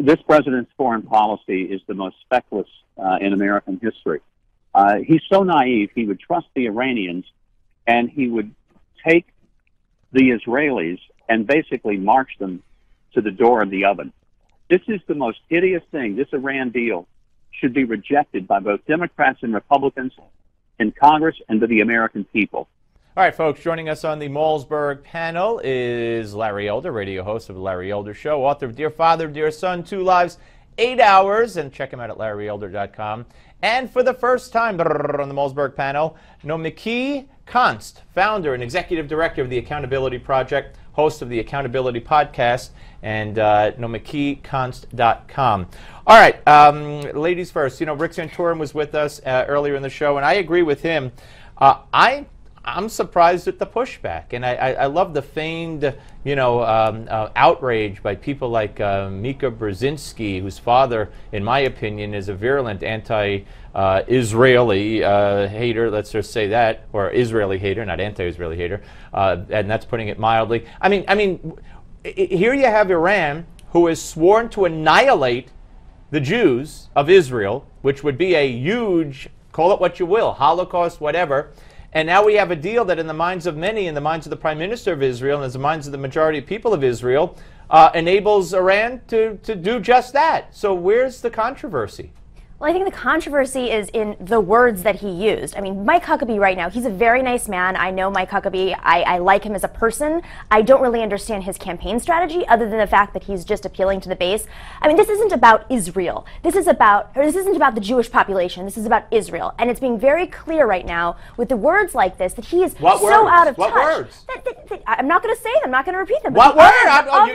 this president's foreign policy is the most feckless in American history. He's so naive, he would trust the Iranians, and he would take the Israelis and basically march them to the door of the oven. This is the most hideous thing. This Iran deal should be rejected by both Democrats and Republicans in Congress and by the American people. All right, folks, joining us on the Malzberg panel is Larry Elder, radio host of The Larry Elder Show, author of Dear Father, Dear Son, 2 Lives, 8 Hours, and check him out at LarryElder.com. And for the first time on the Malzberg panel, Nomiki Konst, founder and executive director of the Accountability Project, host of the Accountability Podcast, and NomikiKonst.com. All right, ladies first. You know, Rick Santorum was with us earlier in the show, and I agree with him. I'm surprised at the pushback, and I love the feigned, outrage by people like Mika Brzezinski, whose father, in my opinion, is a virulent anti-Israeli hater. Let's just say that, or Israeli hater, not anti-Israeli hater, and that's putting it mildly. I mean, here you have Iran, who has sworn to annihilate the Jews of Israel, which would be a huge, call it what you will, Holocaust, whatever. And now we have a deal that in the minds of many, in the minds of the Prime Minister of Israel, and in the minds of the majority of people of Israel, enables Iran to do just that. So where's the controversy? Well, I think the controversy is in the words that he used. I mean, Mike Huckabee right now, he's a very nice man. I know Mike Huckabee. I like him as a person. I don't really understand his campaign strategy other than the fact that he's just appealing to the base. I mean, this isn't about Israel. This isn't about the Jewish population. This is about Israel. And it's being very clear right now with the words like this that he is so out of touch. What words? I'm not going to say them. I'm not going to repeat them. What word?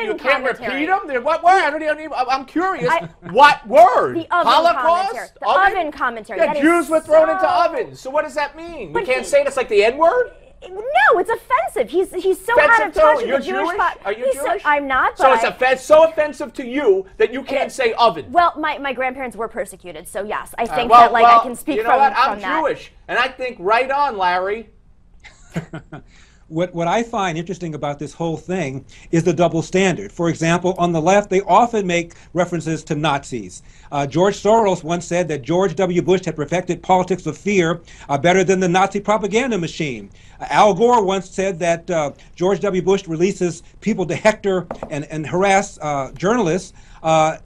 You can't repeat them? What word? I'm curious. What word? The oven Holocaust? The oven commentary. Yeah, Jews were thrown into ovens. So what does that mean? We can't say it. It's like the N-word? No, it's offensive. He's so out of touch with the Jewish population. Are you Jewish? I'm not. So it's so offensive to you that you can't say oven. Well, my grandparents were persecuted, so yes, I think I can speak from that. I'm Jewish, and I think right on, Larry. What I find interesting about this whole thing is the double standard. For example, on the left, they often make references to Nazis. George Soros once said that George W. Bush had perfected politics of fear better than the Nazi propaganda machine. Al Gore once said that George W. Bush releases people to hector and harass journalists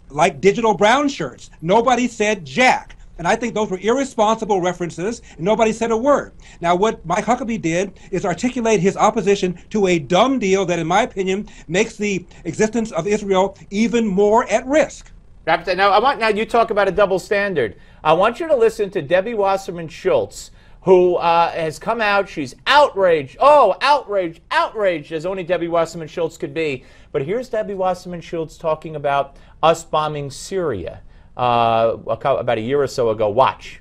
like digital brown shirts. Nobody said jack. And I think those were irresponsible references, and nobody said a word. Now, what Mike Huckabee did is articulate his opposition to a dumb deal that, in my opinion, makes the existence of Israel even more at risk. Now you talk about a double standard. I want you to listen to Debbie Wasserman Schultz, who has come out. She's outraged. Oh, outraged, outraged, as only Debbie Wasserman Schultz could be. But here's Debbie Wasserman Schultz talking about us bombing Syria. About a year or so ago. Watch.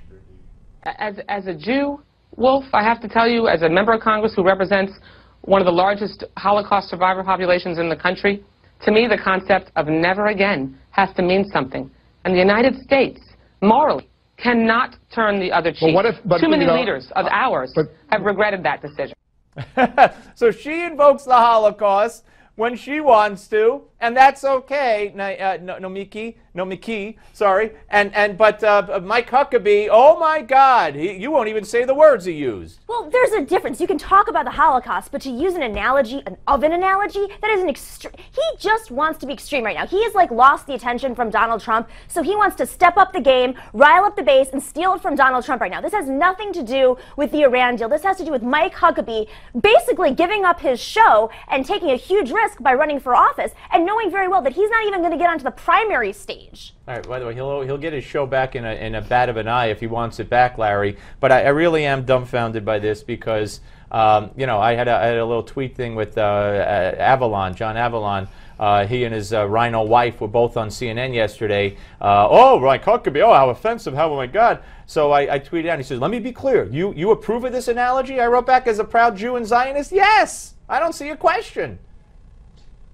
As a Jew, Wolf, I have to tell you, as a member of Congress who represents one of the largest Holocaust survivor populations in the country, to me the concept of never again has to mean something. And the United States, morally, cannot turn the other cheek. Too many leaders of ours have regretted that decision. So she invokes the Holocaust when she wants to, and that's okay. Nomiki, sorry. But Mike Huckabee, oh my God, you won't even say the words he used. Well, there's a difference. You can talk about the Holocaust, but to use an analogy, an oven analogy, that is an extreme. He just wants to be extreme right now. He has lost the attention from Donald Trump, so he wants to step up the game, rile up the base, and steal it from Donald Trump right now. This has nothing to do with the Iran deal. This has to do with Mike Huckabee basically giving up his show and taking a huge risk by running for office, and knowing very well that he's not even going to get onto the primary stage. All right, by the way, he'll get his show back in a bat of an eye if he wants it back, Larry. But I really am dumbfounded by this because, I had a little tweet thing with Avalon, John Avalon. He and his rhino wife were both on CNN yesterday. Oh, Mike Huckabee, oh, how offensive, oh my God. So I tweeted out, he says, let me be clear, you approve of this analogy? I wrote back, as a proud Jew and Zionist, yes, I don't see a question.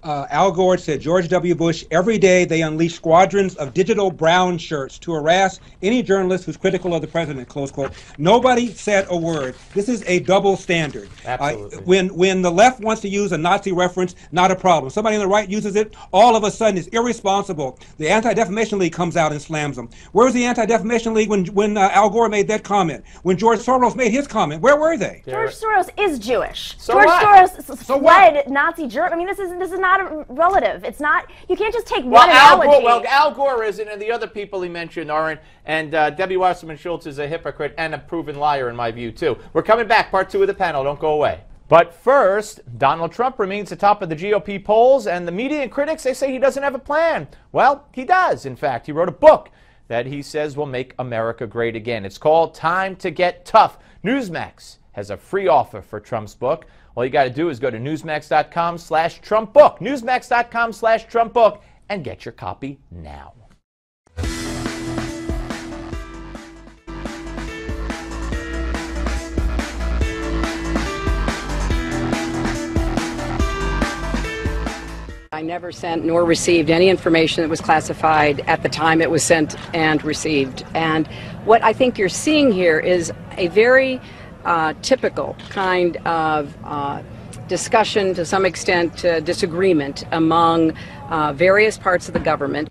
Al Gore said, George W. Bush, every day they unleash squadrons of digital brown shirts to harass any journalist who's critical of the president, close quote. Nobody said a word. This is a double standard. Absolutely. When the left wants to use a Nazi reference, not a problem. Somebody on the right uses it, all of a sudden it's irresponsible. The Anti-Defamation League comes out and slams them. Where was the Anti-Defamation League when Al Gore made that comment? When George Soros made his comment, where were they? George Soros is Jewish. So George what? Soros So fled Nazi Germany. I mean, this is not relative. It's not. You can't just take one analogy. Al Gore isn't, and the other people he mentioned aren't. And Debbie Wasserman Schultz is a hypocrite and a proven liar, in my view, too. We're coming back. Part 2 of the panel. Don't go away. But first, Donald Trump remains atop of the GOP polls, and the media and critics, they say he doesn't have a plan. Well, he does. In fact, he wrote a book that he says will make America great again. It's called Time to Get Tough. Newsmax has a free offer for Trump's book. All you got to do is go to newsmax.com/TrumpBook, newsmax.com/TrumpBook, and get your copy now. I never sent nor received any information that was classified at the time it was sent and received. And what I think you're seeing here is a very typical kind of discussion, to some extent disagreement among various parts of the government.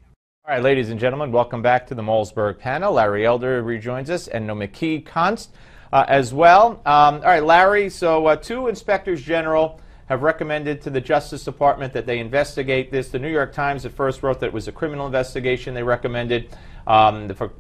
All right, ladies and gentlemen, welcome back to the Malzberg panel. Larry Elder rejoins us, and Nomiki Konst as well. All right, Larry, so 2 inspectors general have recommended to the Justice Department that they investigate this. The New York Times at first wrote that it was a criminal investigation. They recommended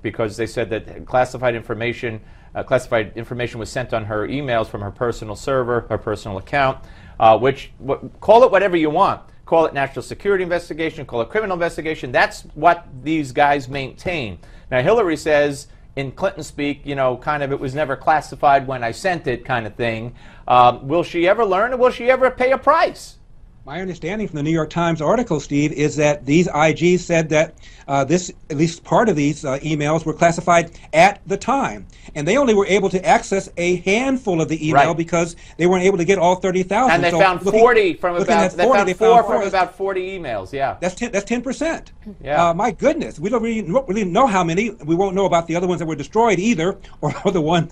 because they said that classified information was sent on her emails from her personal server, her personal account, call it whatever you want. Call it national security investigation, call it criminal investigation. That's what these guys maintain. Now, Hillary says, in Clinton speak, you know, kind of it was never classified when I sent it kind of thing. Will she ever learn, or will she ever pay a price? My understanding from the New York Times article, Steve, is that these IGs said that at least part of these emails were classified at the time. And they only were able to access a handful of the email because they weren't able to get all 30,000. And they found 40 from about, they found 4 from about 40 emails, yeah. That's 10%. Yeah. My goodness, we don't really know how many. We won't know about the other ones that were destroyed either, or the ones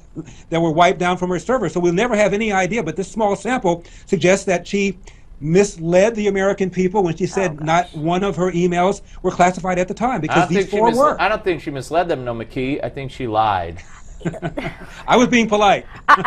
that were wiped down from her server. So we'll never have any idea, but this small sample suggests that she misled the American people when she said not one of her emails were classified at the time, because these 4 were. I don't think she misled them, Nomiki. I think she lied. I was being polite.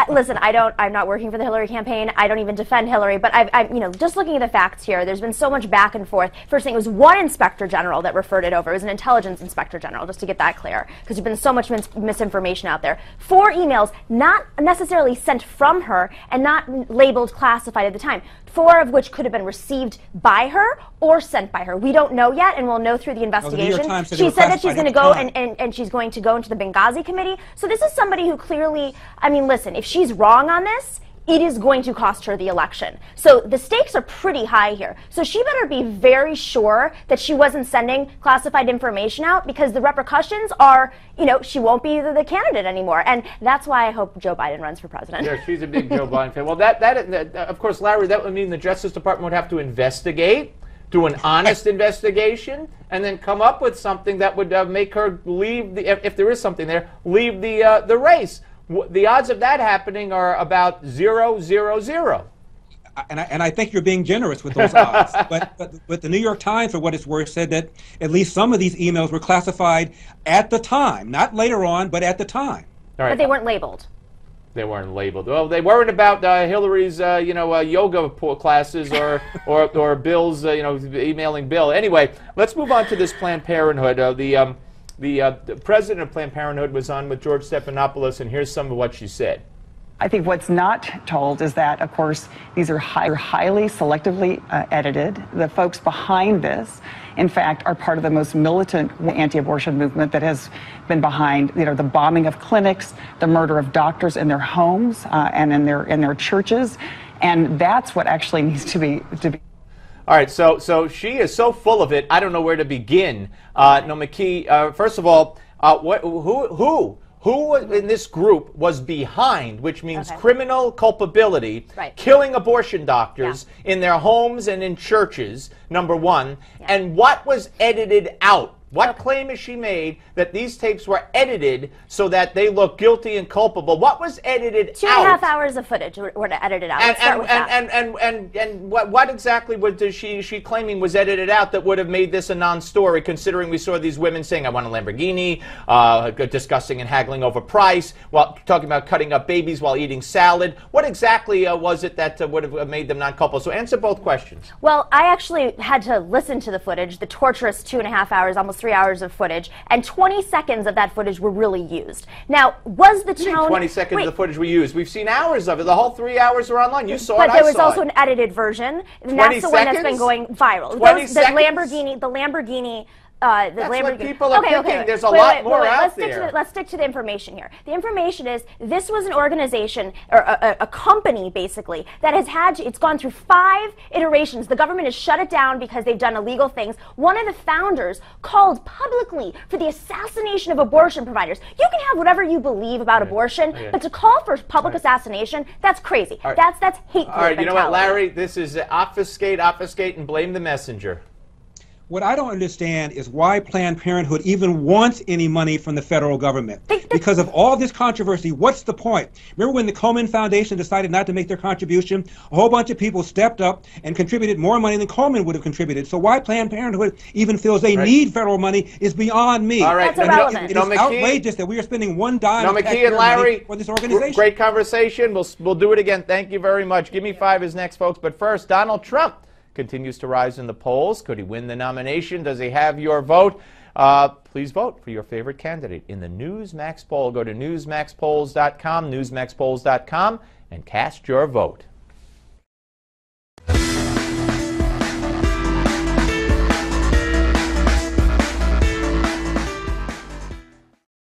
Listen, I'm not working for the Hillary campaign. I don't even defend Hillary, but I'm just looking at the facts here. There's been so much back and forth. First thing, it was one inspector general that referred it over. It was an intelligence inspector general, just to get that clear, because there's been so much misinformation out there. 4 emails, not necessarily sent from her and not labeled classified at the time. 4 of which could have been received by her or sent by her. We don't know yet, and we'll know through the investigation. She said that she's going to go and she's going to go into the Benghazi committee. So this is somebody who clearly, I mean, listen, if she's wrong on this, it is going to cost her the election. So the stakes are pretty high here. So she better be very sure that she wasn't sending classified information out, because the repercussions are, she won't be the candidate anymore. And that's why I hope Joe Biden runs for president. Yeah, she's a big Joe Biden fan. Well, that of course, Larry, that would mean the Justice Department would have to investigate, do an honest investigation, and then come up with something that would make her leave, if there is something there, leave the race. The odds of that happening are about 0.000. And I think you're being generous with those odds. But the New York Times, for what it's worth, said that at least some of these emails were classified at the time, not later on, but at the time. All right. But they weren't labeled. They weren't labeled. Well, they weren't about Hillary's, yoga classes or Bill's, emailing Bill. Anyway, let's move on to this Planned Parenthood. The president of Planned Parenthood was on with George Stephanopoulos, and here's some of what she said. I think what's not told is that, of course, these are highly selectively edited. The folks behind this, in fact, are part of the most militant anti-abortion movement that has been behind, the bombing of clinics, the murder of doctors in their homes and in their churches, and that's what actually needs to be. All right, so she is so full of it, I don't know where to begin. Nomiki, first of all, who in this group was behind, which means criminal culpability, Right. killing abortion doctors in their homes and in churches, number one, and what was edited out. What claim has she made that these tapes were edited so that they look guilty and culpable? What was edited out? 2.5 hours of footage were edited out. And what exactly was she claiming was edited out that would have made this a non-story, considering we saw these women saying, I want a Lamborghini, discussing and haggling over price, while talking about cutting up babies while eating salad. What exactly was it that would have made them non-culpable? So answer both questions. Well, I actually had to listen to the footage, the torturous 2.5 hours, almost 3 hours of footage, and 20 seconds of that footage were really used. Now, was the tone... 20 seconds of the footage we used. We've seen hours of it. The whole 3 hours are online. You saw it, But I there was saw also it. an edited version, and that's the one that's been going viral. 20 the seconds? Lamborghini... That's Lamborghini. what people are thinking. There's a lot more out there. Let's stick to the information here. The information is this was an organization, or a company, basically, that has had to, it's gone through 5 iterations. The government has shut it down because they've done illegal things. One of the founders called publicly for the assassination of abortion providers. You can have whatever you believe about abortion, but to call for public assassination, that's crazy. That's hate group All right, you know what, mentality. Larry? This is obfuscate, and blame the messenger. What I don't understand is why Planned Parenthood even wants any money from the federal government. Because of all this controversy, what's the point? Remember when the Komen Foundation decided not to make their contribution? A whole bunch of people stepped up and contributed more money than Komen would have contributed. So why Planned Parenthood even feels they need federal money is beyond me. All right. That's irrelevant. It is outrageous that we are spending $1 Nomiki and Larry, for this organization. Great conversation. We'll do it again. Thank you very much. Give Me 5 is next, folks. But first, Donald Trump continues to rise in the polls. Could he win the nomination? Does he have your vote? Please vote for your favorite candidate in the Newsmax poll. Go to newsmaxpolls.com, newsmaxpolls.com, and cast your vote.